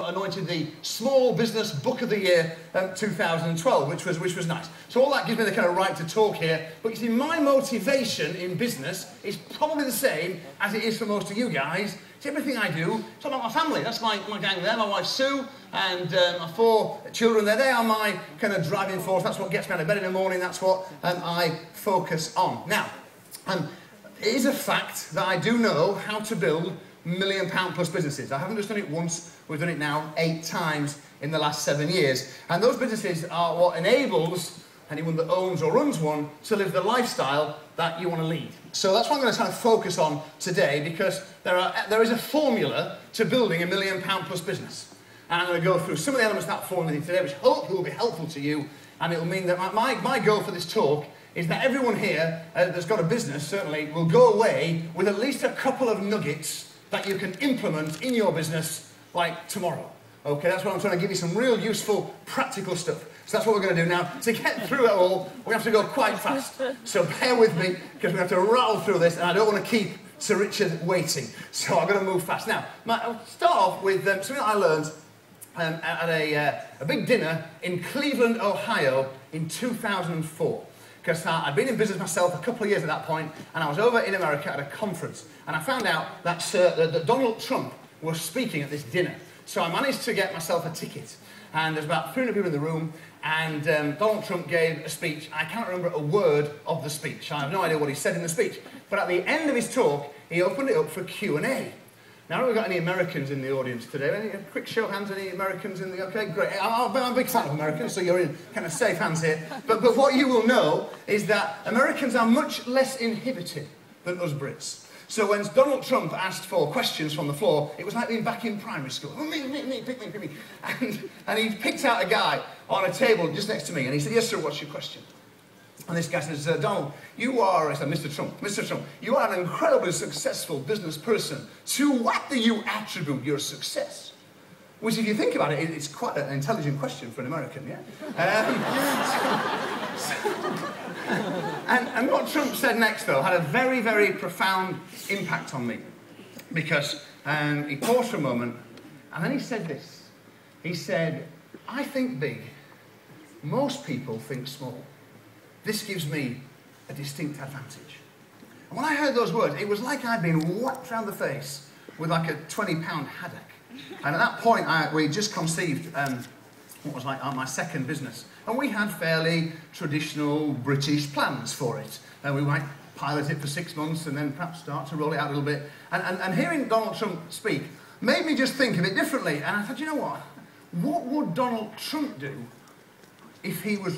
anointed the Small Business Book of the Year 2012, which was nice. So all that gives me the kind of right to talk here. But you see, my motivation in business is probably the same as it is for most of you guys. It's everything I do. It's all about my family. That's my gang there, my wife Sue, and my 4 children there. They are my kind of driving force. That's what gets me out of bed in the morning. That's what I focus on. Now, it is a fact that I do know how to build £1 million plus businesses. I haven't just done it once, we've done it now 8 times in the last 7 years. And those businesses are what enables anyone that owns or runs one to live the lifestyle that you want to lead. So that's what I'm going to kind of focus on today, because there is a formula to building £1 million plus business. And I'm going to go through some of the elements of that formula today, which hopefully will be helpful to you, and it will mean that my goal for this talk is that everyone here that's got a business, certainly, will go away with at least a couple of nuggets that you can implement in your business, like tomorrow. Okay, that's what I'm trying to give you, some real useful, practical stuff. So that's what we're going to do now. To get through it all, we have to go quite fast. So bear with me, because we have to rattle through this, and I don't want to keep Sir Richard waiting. So I'm going to move fast. Now, I'll start off with something that I learned at a big dinner in Cleveland, Ohio in 2004. Because I'd been in business myself a couple of years at that point, and I was over in America at a conference, and I found out that Donald Trump was speaking at this dinner. So I managed to get myself a ticket, and there's about 300 people in the room, and Donald Trump gave a speech. I can't remember a word of the speech. I have no idea what he said in the speech. But at the end of his talk, he opened it up for Q&A. Now, have we got any Americans in the audience today? Any quick show of hands, any Americans in the... Okay, great. I'm a big fan of Americans, so you're in kind of safe hands here. But what you will know is that Americans are much less inhibited than us Brits. So when Donald Trump asked for questions from the floor, it was like being back in primary school. Oh, me, pick me. And he picked out a guy on a table just next to me, and he said, "Yes, sir, what's your question?" And this guy says, "Donald, you are," I said, Mr. Trump, "you are an incredibly successful business person. To what do you attribute your success?" Which, if you think about it, it's quite an intelligent question for an American, yeah? And what Trump said next, though, had a very, very profound impact on me. Because he paused for a moment, and then he said this. He said, "I think big. Most people think small. This gives me a distinct advantage." And when I heard those words, it was like I'd been whacked round the face with like a 20-pound haddock. And at that point, we just conceived what was like my second business. And we had fairly traditional British plans for it. And we might pilot it for 6 months and then perhaps start to roll it out a little bit. And hearing Donald Trump speak made me just think of it differently. And I thought, you know what? What would Donald Trump do if he was